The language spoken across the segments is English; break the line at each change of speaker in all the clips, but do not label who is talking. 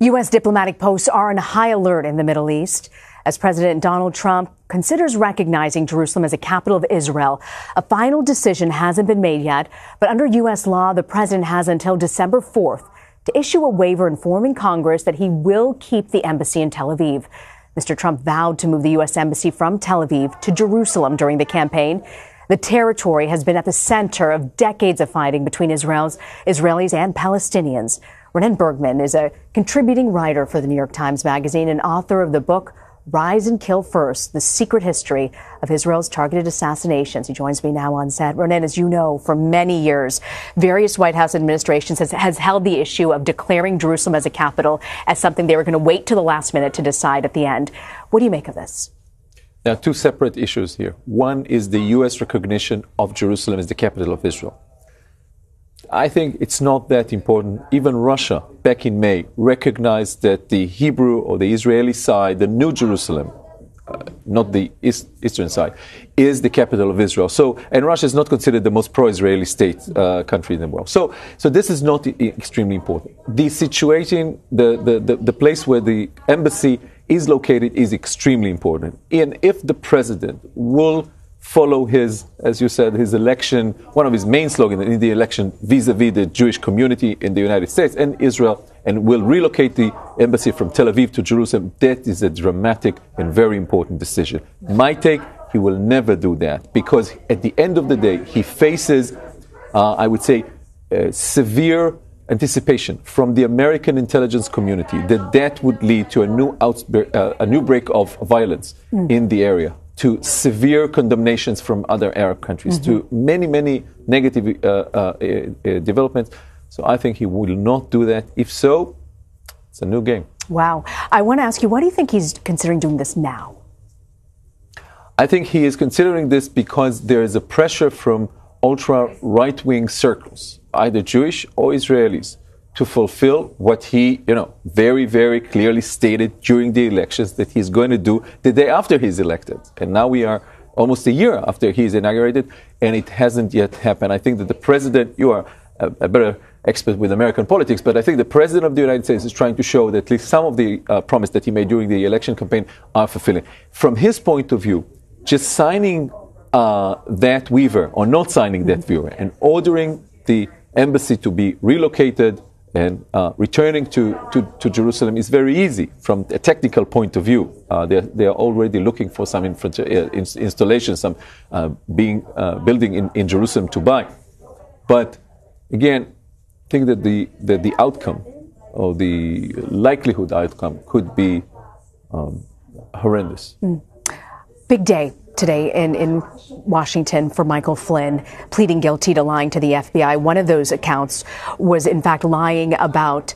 U.S. diplomatic posts are on high alert in the Middle East as President Donald Trump considers recognizing Jerusalem as a capital of Israel. A final decision hasn't been made yet, but under U.S. law, the president has until December 4th to issue a waiver informing Congress that he will keep the embassy in Tel Aviv. Mr. Trump vowed to move the U.S. embassy from Tel Aviv to Jerusalem during the campaign. The territory has been at the center of decades of fighting between Israelis and Palestinians. Ronen Bergman is a contributing writer for the New York Times Magazine and author of the book Rise and Kill First, The Secret History of Israel's Targeted Assassinations. He joins me now on set. Ronen, as you know, for many years, various White House administrations has held the issue of declaring Jerusalem as a capital as something they were going to wait to the last minute to decide at the end. What do you make of this?
There are two separate issues here. One is the U.S. recognition of Jerusalem as the capital of Israel. I think it's not that important. Even Russia, back in May, recognized that the Hebrew or the Israeli side, the New Jerusalem, not the eastern side, is the capital of Israel. And Russia is not considered the most pro-Israeli state country in the world. So this is not extremely important. The situation, the place where the embassy is located is extremely important. And if the president will follow his, as you said, his election, one of his main slogans in the election vis-a-vis the Jewish community in the United States and Israel, and will relocate the embassy from Tel Aviv to Jerusalem, that is a dramatic and very important decision. My take, he will never do that, because at the end of the day, he faces, I would say, severe anticipation from the American intelligence community that would lead to a new break of violence in the area, to severe condemnations from other Arab countries, to many, many negative developments. So I think he will not do that. If so, it's a new game.
Wow. I want to ask you, why do you think he's considering doing this now?
I think he is considering this because there is a pressure from ultra right-wing circles, either Jewish or Israelis, to fulfill what he, very, very clearly stated during the elections that he's going to do the day after he's elected. And now we are almost a year after he's inaugurated, and it hasn't yet happened. I think that the president, you are a better expert with American politics, but I think the president of the United States is trying to show that at least some of the promise that he made during the election campaign are fulfilling. From his point of view, just signing that waiver, or not signing that waiver, and ordering the embassy to be relocated and returning to Jerusalem is very easy from a technical point of view. They are already looking for some installations, some building in Jerusalem to buy. But again, I think that the outcome, or the likelihood outcome, could be horrendous.
Big day today in Washington for Michael Flynn, pleading guilty to lying to the FBI. One of those accounts was, in fact, lying about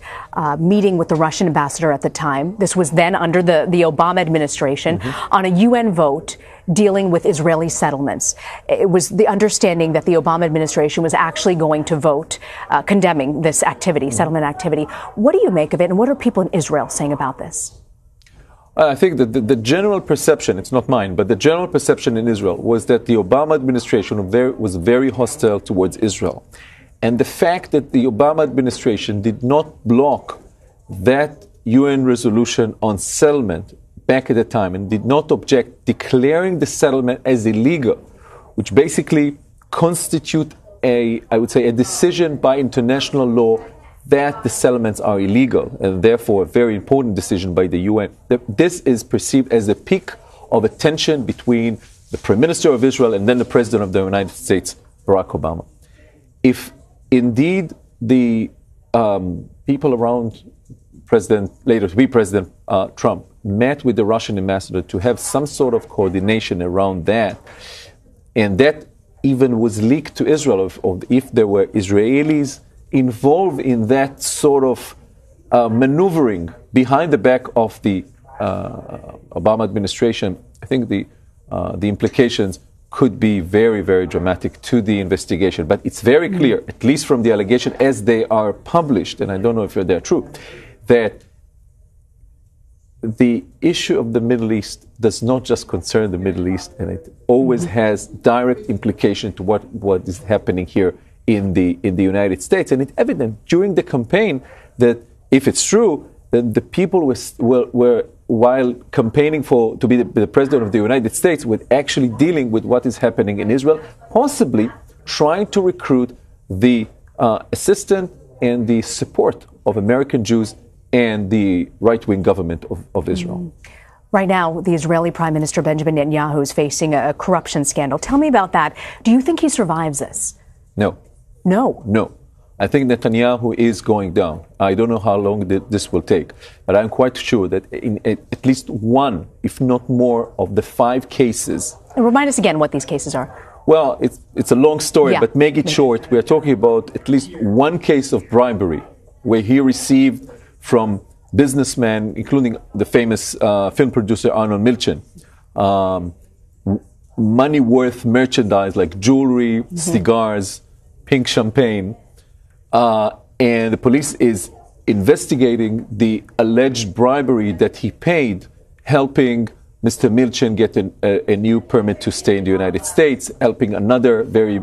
meeting with the Russian ambassador at the time. This was then under the Obama administration on a UN vote dealing with Israeli settlements. It was the understanding that the Obama administration was actually going to vote condemning this activity, settlement activity. What do you make of it, and what are people in Israel saying about this?
I think that the general perception, it's not mine, but the general perception in Israel was that the Obama administration was very hostile towards Israel. And the fact that the Obama administration did not block that UN resolution on settlement back at the time, and did not object, declaring the settlement as illegal, which basically constitute I would say, a decision by international law that the settlements are illegal, and therefore a very important decision by the UN. This is perceived as a peak of a tension between the Prime Minister of Israel and then the President of the United States, Barack Obama. If indeed the people around later to be President Trump, met with the Russian ambassador to have some sort of coordination around that, and that even was leaked to Israel of if there were Israelis involved in that sort of maneuvering behind the back of the Obama administration, I think the implications could be very, very dramatic to the investigation. But it's very clear, at least from the allegation as they are published, and I don't know if they're true, that the issue of the Middle East does not just concern the Middle East, and it always has direct implication to what is happening here in the United States. And it's evident during the campaign that if it's true the people were while campaigning to be the president of the United States, were actually dealing with what is happening in Israel, possibly trying to recruit the assistance and the support of American Jews and the right-wing government of Israel.
Right now, the Israeli Prime Minister Benjamin Netanyahu is facing a corruption scandal. Tell me about that. Do you think he survives this?
No.
No?
No. I think Netanyahu is going down. I don't know how long this will take, but I'm quite sure that in at least one, if not more, of the 5 cases.
And remind us again what these cases are.
Well, it's a long story,
Yeah.
but make it short. We are talking about at least one case of bribery where he received from businessmen, including the famous film producer Arnon Milchan, money worth merchandise like jewelry, cigars, pink champagne. And the police is investigating the alleged bribery that he paid, helping Mr. Milchan get a new permit to stay in the United States, helping another very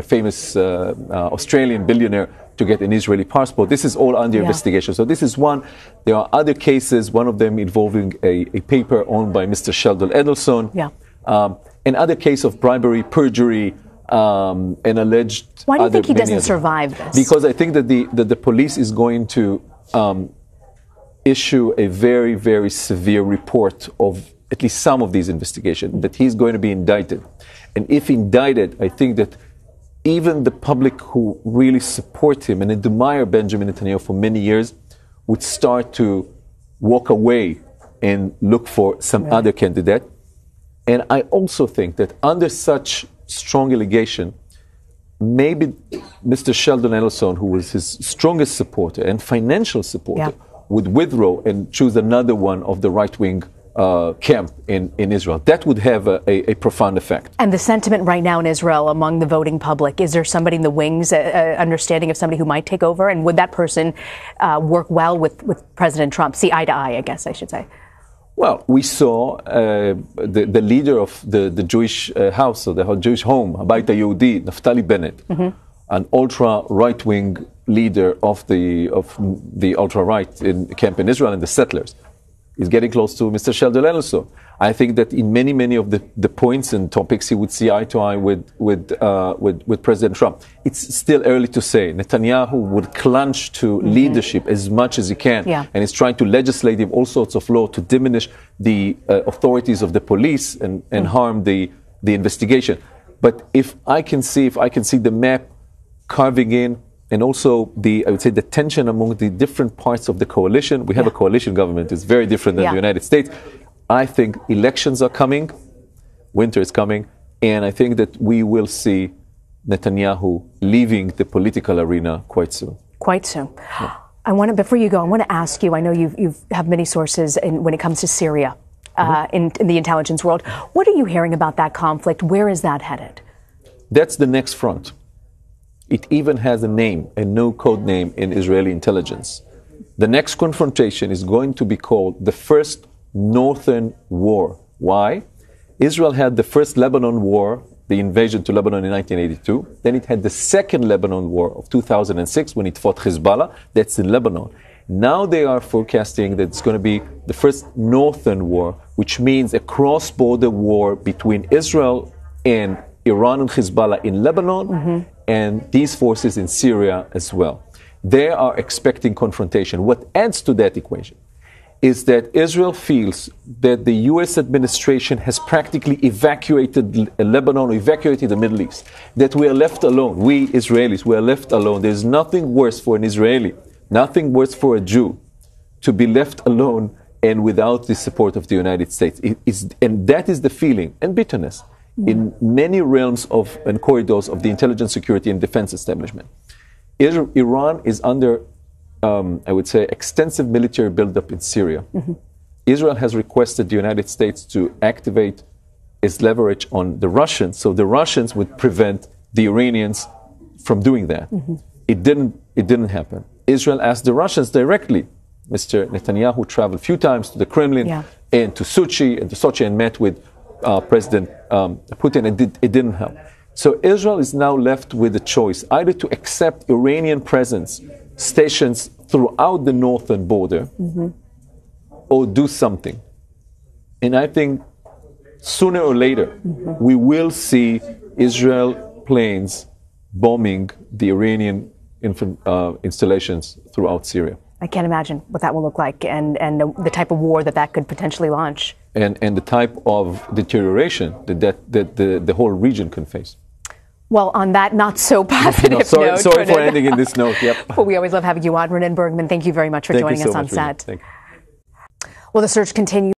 famous Australian billionaire to get an Israeli passport. This is all under investigation. So this is one. There are other cases, one of them involving a paper owned by Mr. Sheldon Adelson. Another case of bribery, perjury, and alleged.
Why do you think he doesn't survive this?
Because I think that the police is going to issue a very, very severe report of at least some of these investigations, that he's going to be indicted. And if indicted, I think that even the public who really support him and admire Benjamin Netanyahu for many years would start to walk away and look for some other candidate. And I also think that under such strong allegation, maybe Mr. Sheldon Adelson, who was his strongest supporter and financial supporter, would withdraw and choose another one of the right-wing camp in Israel. That would have a profound effect.
And the sentiment right now in Israel among the voting public, is there somebody in the wings, understanding of somebody who might take over? And would that person work well with President Trump? See eye to eye, I guess I should say.
Well, we saw the leader of the Jewish house, or the Jewish home, Habayit HaYehudi, Naftali Bennett, an ultra-right-wing leader of the ultra-right camp in Israel and the settlers. He's getting close to Mr. Sheldon Adelson. I think that in many of the points and topics he would see eye to eye with President Trump. It's still early to say. Netanyahu would clutch to leadership as much as he can, and is trying to legislate all sorts of law to diminish the authorities of the police and harm the investigation. But if I can see the map carving in, and also I would say the tension among the different parts of the coalition. We have a coalition government. It's very different than the United States. I think elections are coming. Winter is coming. And I think that we will see Netanyahu leaving the political arena quite soon.
Quite soon. Yeah. Before you go, I want to ask you, I know you have many sources when it comes to Syria in the intelligence world. What are you hearing about that conflict? Where is that headed?
That's the next front. It even has a name, a no code name in Israeli intelligence. The next confrontation is going to be called the First Northern War. Why? Israel had the first Lebanon war, the invasion to Lebanon in 1982. Then it had the second Lebanon war of 2006 when it fought Hezbollah. That's in Lebanon. Now they are forecasting that it's going to be the first Northern War, which means a cross-border war between Israel and Iran and Hezbollah in Lebanon, and these forces in Syria as well. They are expecting confrontation. What adds to that equation is that Israel feels that the U.S. administration has practically evacuated Lebanon, evacuated the Middle East, that we are left alone. We Israelis, we are left alone. There's nothing worse for an Israeli, nothing worse for a Jew to be left alone and without the support of the United States. And that is the feeling and bitterness in many realms and corridors of the intelligence, security, and defense establishment. Iran is under, I would say, extensive military buildup in Syria. Israel has requested the United States to activate its leverage on the Russians, so the Russians would prevent the Iranians from doing that. It didn't happen. Israel asked the Russians directly. Mr. Netanyahu traveled a few times to the Kremlin and to Sochi and met with President Putin, and it didn't help. So Israel is now left with a choice, either to accept Iranian presence, stations throughout the northern border or do something. And I think sooner or later, we will see Israel planes bombing the Iranian installations throughout Syria.
I can't imagine what that will look like and the type of war that could potentially launch.
And the type of deterioration that the whole region can face.
Well, on that not so positive note.
Sorry for ending in this note. Yep.
Well, we always love having you on, Ronen Bergman. Thank you very much for joining us on set.
Thank you.
Well, the search continues.